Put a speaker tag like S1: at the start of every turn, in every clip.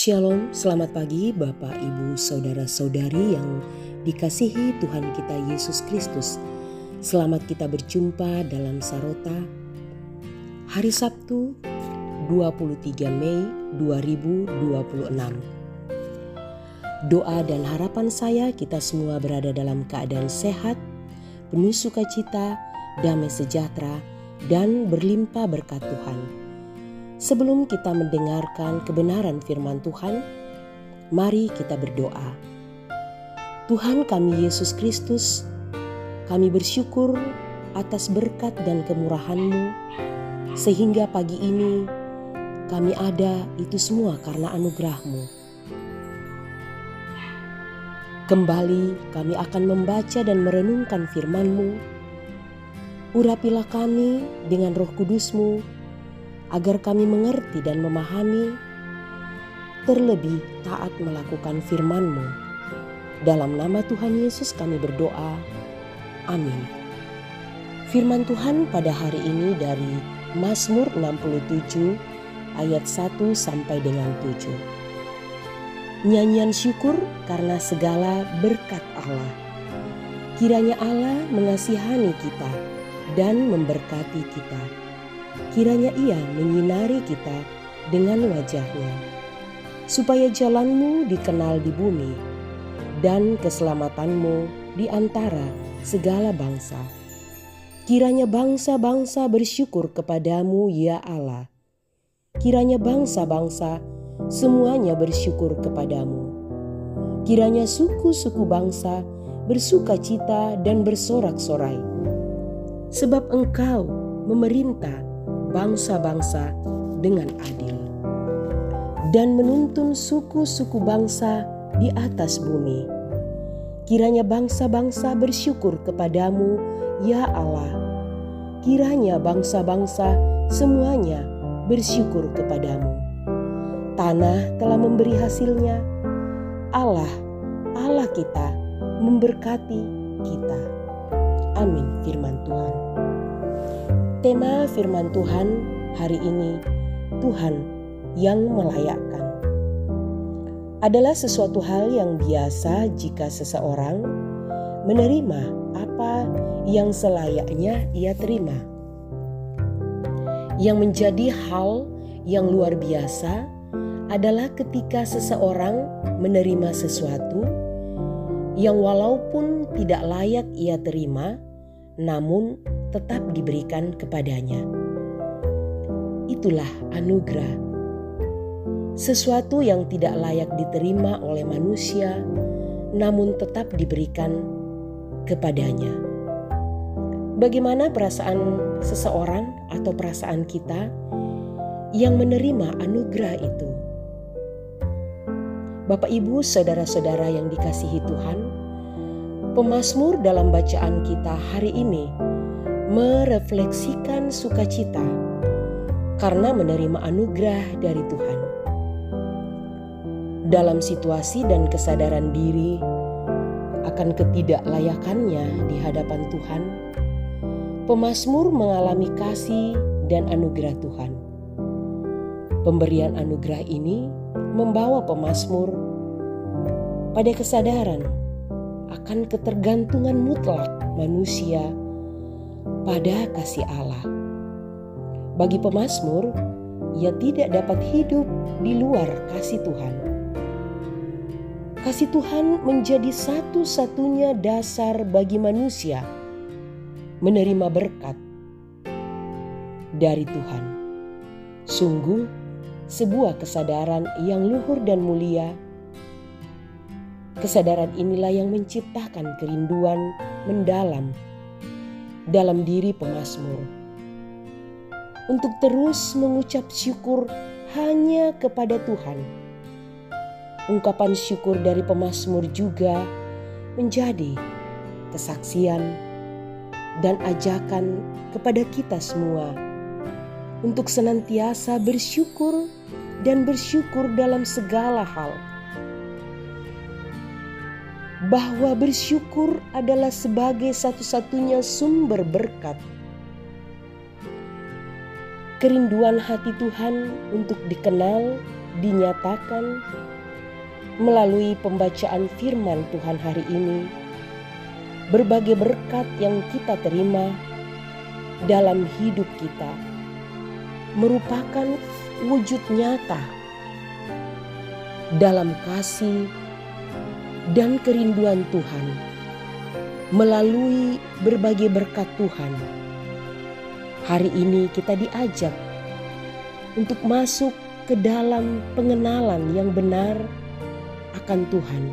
S1: Shalom, selamat pagi Bapak, Ibu, Saudara-saudari yang dikasihi Tuhan kita Yesus Kristus. Selamat kita berjumpa dalam Sarota hari Sabtu 23 Mei 2026. Doa dan harapan saya kita semua berada dalam keadaan sehat, penuh sukacita, damai sejahtera, dan berlimpah berkat Tuhan. Sebelum kita mendengarkan kebenaran firman Tuhan, mari kita berdoa. Tuhan kami Yesus Kristus, kami bersyukur atas berkat dan kemurahan-Mu, sehingga pagi ini kami ada itu semua karena anugerah-Mu. Kembali kami akan membaca dan merenungkan firman-Mu. Urapilah kami dengan Roh Kudus-Mu, agar kami mengerti dan memahami, terlebih taat melakukan firman-Mu. Dalam nama Tuhan Yesus kami berdoa. Amin. Firman Tuhan pada hari ini dari Mazmur 67 ayat 1 sampai dengan 7. Nyanyian syukur karena segala berkat Allah. Kiranya Allah mengasihani kita dan memberkati kita. Kiranya Ia menyinari kita dengan wajah-Nya, supaya jalan-Mu dikenal di bumi, dan keselamatan-Mu di antara segala bangsa. Kiranya bangsa-bangsa bersyukur kepadamu, ya Allah. Kiranya bangsa-bangsa semuanya bersyukur kepadamu. Kiranya suku-suku bangsa bersuka cita dan bersorak-sorai, sebab Engkau memerintah bangsa-bangsa dengan adil dan menuntun suku-suku bangsa di atas bumi. Kiranya bangsa-bangsa bersyukur kepadamu, ya Allah. Kiranya bangsa-bangsa semuanya bersyukur kepadamu. Tanah telah memberi hasilnya. Allah kita memberkati kita. Amin. Firman Tuhan. Tema firman Tuhan hari ini, Tuhan yang melayakkan. Adalah sesuatu hal yang biasa jika seseorang menerima apa yang selayaknya ia terima. Yang menjadi hal yang luar biasa adalah ketika seseorang menerima sesuatu yang walaupun tidak layak ia terima, namun tetap diberikan kepadanya. Itulah anugerah. Sesuatu yang tidak layak diterima oleh manusia, namun tetap diberikan kepadanya. Bagaimana perasaan seseorang atau perasaan kita yang menerima anugerah itu? Bapak, Ibu, Saudara-saudara yang dikasihi Tuhan, pemazmur dalam bacaan kita hari ini merefleksikan sukacita karena menerima anugerah dari Tuhan. Dalam situasi dan kesadaran diri akan ketidaklayakannya di hadapan Tuhan, pemazmur mengalami kasih dan anugerah Tuhan. Pemberian anugerah ini membawa pemazmur pada kesadaran akan ketergantungan mutlak manusia pada kasih Allah. Bagi pemazmur, ia tidak dapat hidup di luar kasih Tuhan. Kasih Tuhan menjadi satu-satunya dasar bagi manusia menerima berkat dari Tuhan. Sungguh sebuah kesadaran yang luhur dan mulia. Kesadaran inilah yang menciptakan kerinduan mendalam dalam diri pemazmur untuk terus mengucap syukur hanya kepada Tuhan. Ungkapan syukur dari pemazmur juga menjadi kesaksian dan ajakan kepada kita semua untuk senantiasa bersyukur dan bersyukur dalam segala hal. Bahwa bersyukur adalah sebagai satu-satunya sumber berkat. Kerinduan hati Tuhan untuk dikenal dinyatakan melalui pembacaan firman Tuhan hari ini. Berbagai berkat yang kita terima dalam hidup kita merupakan wujud nyata dalam kasih dan kerinduan Tuhan melalui berbagai berkat Tuhan. Hari ini kita diajak untuk masuk ke dalam pengenalan yang benar akan Tuhan.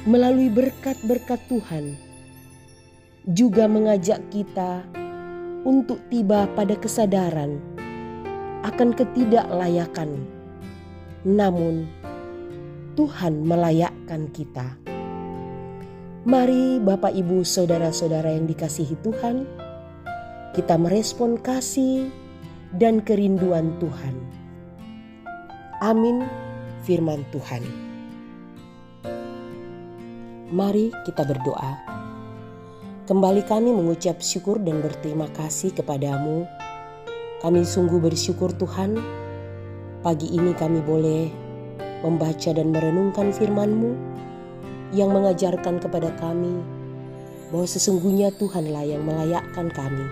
S1: Melalui berkat-berkat Tuhan juga mengajak kita untuk tiba pada kesadaran akan ketidaklayakan. Namun Tuhan melayakkan kita. Mari Bapak Ibu Saudara-saudara yang dikasihi Tuhan, kita merespon kasih dan kerinduan Tuhan. Amin. Firman Tuhan. Mari kita berdoa. Kembali kami mengucap syukur dan berterima kasih kepadamu. Kami sungguh bersyukur Tuhan, pagi ini kami boleh membaca dan merenungkan firman-Mu yang mengajarkan kepada kami bahwa sesungguhnya Tuhanlah yang melayakkan kami.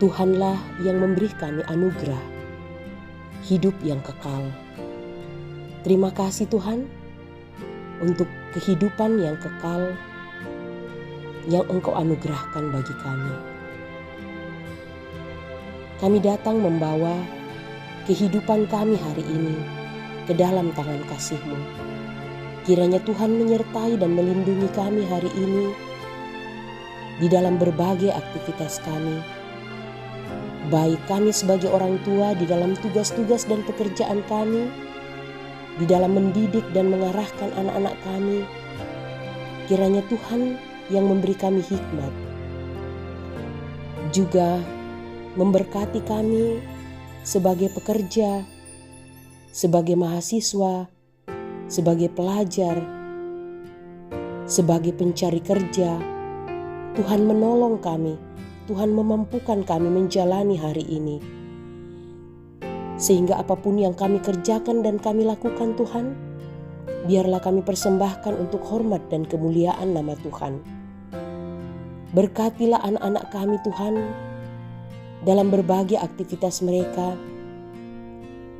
S1: Tuhanlah yang memberi kami anugerah hidup yang kekal. Terima kasih Tuhan untuk kehidupan yang kekal yang Engkau anugerahkan bagi kami. Kami datang membawa kehidupan kami hari ini ke dalam tangan kasih-Mu. Kiranya Tuhan menyertai dan melindungi kami hari ini di dalam berbagai aktivitas kami. Baik kami sebagai orang tua di dalam tugas-tugas dan pekerjaan kami, di dalam mendidik dan mengarahkan anak-anak kami. Kiranya Tuhan yang memberi kami hikmat, juga memberkati kami sebagai pekerja, sebagai mahasiswa, sebagai pelajar, sebagai pencari kerja. Tuhan menolong kami, Tuhan memampukan kami menjalani hari ini. Sehingga apapun yang kami kerjakan dan kami lakukan Tuhan, biarlah kami persembahkan untuk hormat dan kemuliaan nama Tuhan. Berkatilah anak-anak kami Tuhan dalam berbagai aktivitas mereka,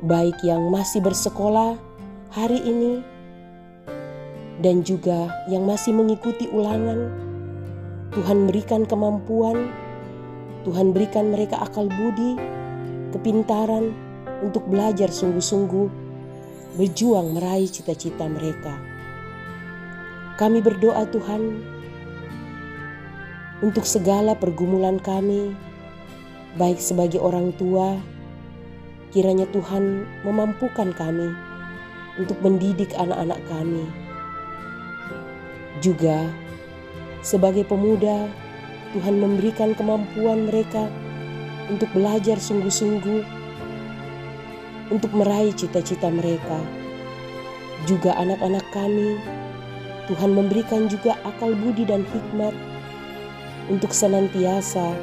S1: baik yang masih bersekolah hari ini dan juga yang masih mengikuti ulangan. Tuhan berikan kemampuan, Tuhan berikan mereka akal budi, kepintaran untuk belajar sungguh-sungguh, berjuang meraih cita-cita mereka. Kami berdoa Tuhan untuk segala pergumulan kami, baik sebagai orang tua, kiranya Tuhan memampukan kami untuk mendidik anak-anak kami. Juga sebagai pemuda, Tuhan memberikan kemampuan mereka untuk belajar sungguh-sungguh, untuk meraih cita-cita mereka. Juga anak-anak kami, Tuhan memberikan juga akal budi dan hikmat untuk senantiasa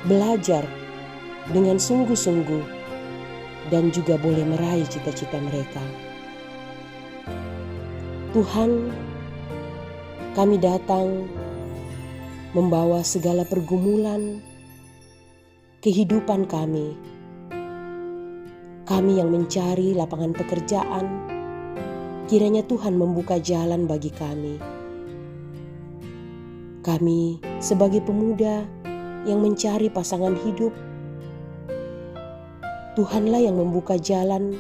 S1: belajar dengan sungguh-sungguh dan juga boleh meraih cita-cita mereka. Tuhan, kami datang membawa segala pergumulan kehidupan kami. Kami yang mencari lapangan pekerjaan, kiranya Tuhan membuka jalan bagi kami. Kami sebagai pemuda yang mencari pasangan hidup, Tuhanlah yang membuka jalan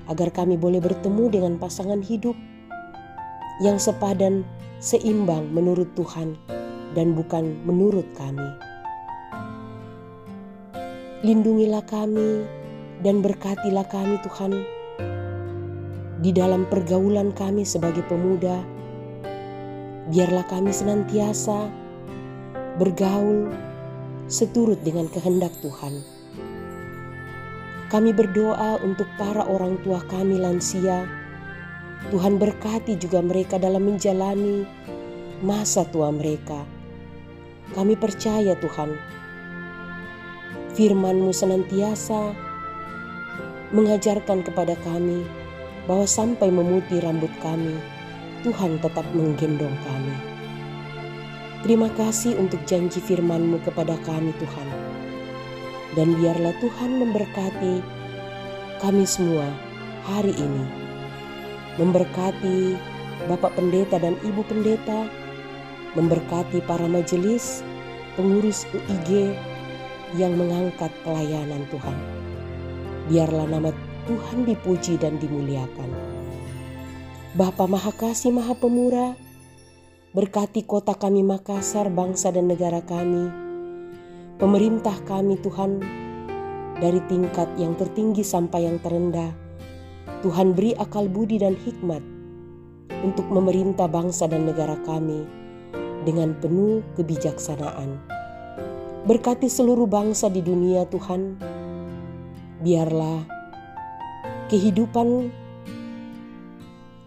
S1: agar kami boleh bertemu dengan pasangan hidup yang sepadan, seimbang menurut Tuhan dan bukan menurut kami. Lindungilah kami dan berkatilah kami Tuhan di dalam pergaulan kami sebagai pemuda. Biarlah kami senantiasa bergaul seturut dengan kehendak Tuhan. Kami berdoa untuk para orang tua kami lansia. Tuhan berkati juga mereka dalam menjalani masa tua mereka. Kami percaya Tuhan, firman-Mu senantiasa mengajarkan kepada kami bahwa sampai memutih rambut kami, Tuhan tetap menggendong kami. Terima kasih untuk janji firman-Mu kepada kami Tuhan. Dan biarlah Tuhan memberkati kami semua hari ini. Memberkati Bapak Pendeta dan Ibu Pendeta, memberkati para majelis, pengurus UIG yang mengangkat pelayanan Tuhan. Biarlah nama Tuhan dipuji dan dimuliakan. Bapa Maha Kasih Maha Pemurah, berkati kota kami Makassar, bangsa dan negara kami, pemerintah kami Tuhan, dari tingkat yang tertinggi sampai yang terendah. Tuhan beri akal budi dan hikmat untuk memerintah bangsa dan negara kami dengan penuh kebijaksanaan. Berkati seluruh bangsa di dunia Tuhan, biarlah kehidupan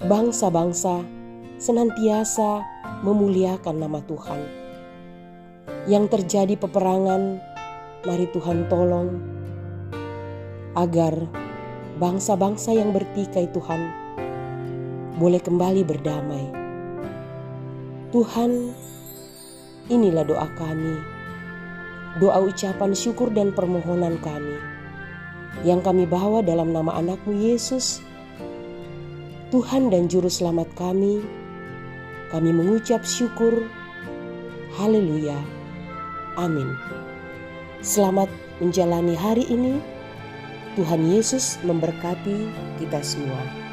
S1: bangsa-bangsa senantiasa memuliakan nama Tuhan. Yang terjadi peperangan, mari Tuhan tolong agar bangsa-bangsa yang bertikai Tuhan boleh kembali berdamai. Tuhan, inilah doa kami, doa ucapan syukur dan permohonan kami yang kami bawa dalam nama anak-Mu Yesus, Tuhan dan Juru Selamat kami. Kami mengucap syukur. Haleluya. Amin. Selamat menjalani hari ini. Tuhan Yesus memberkati kita semua.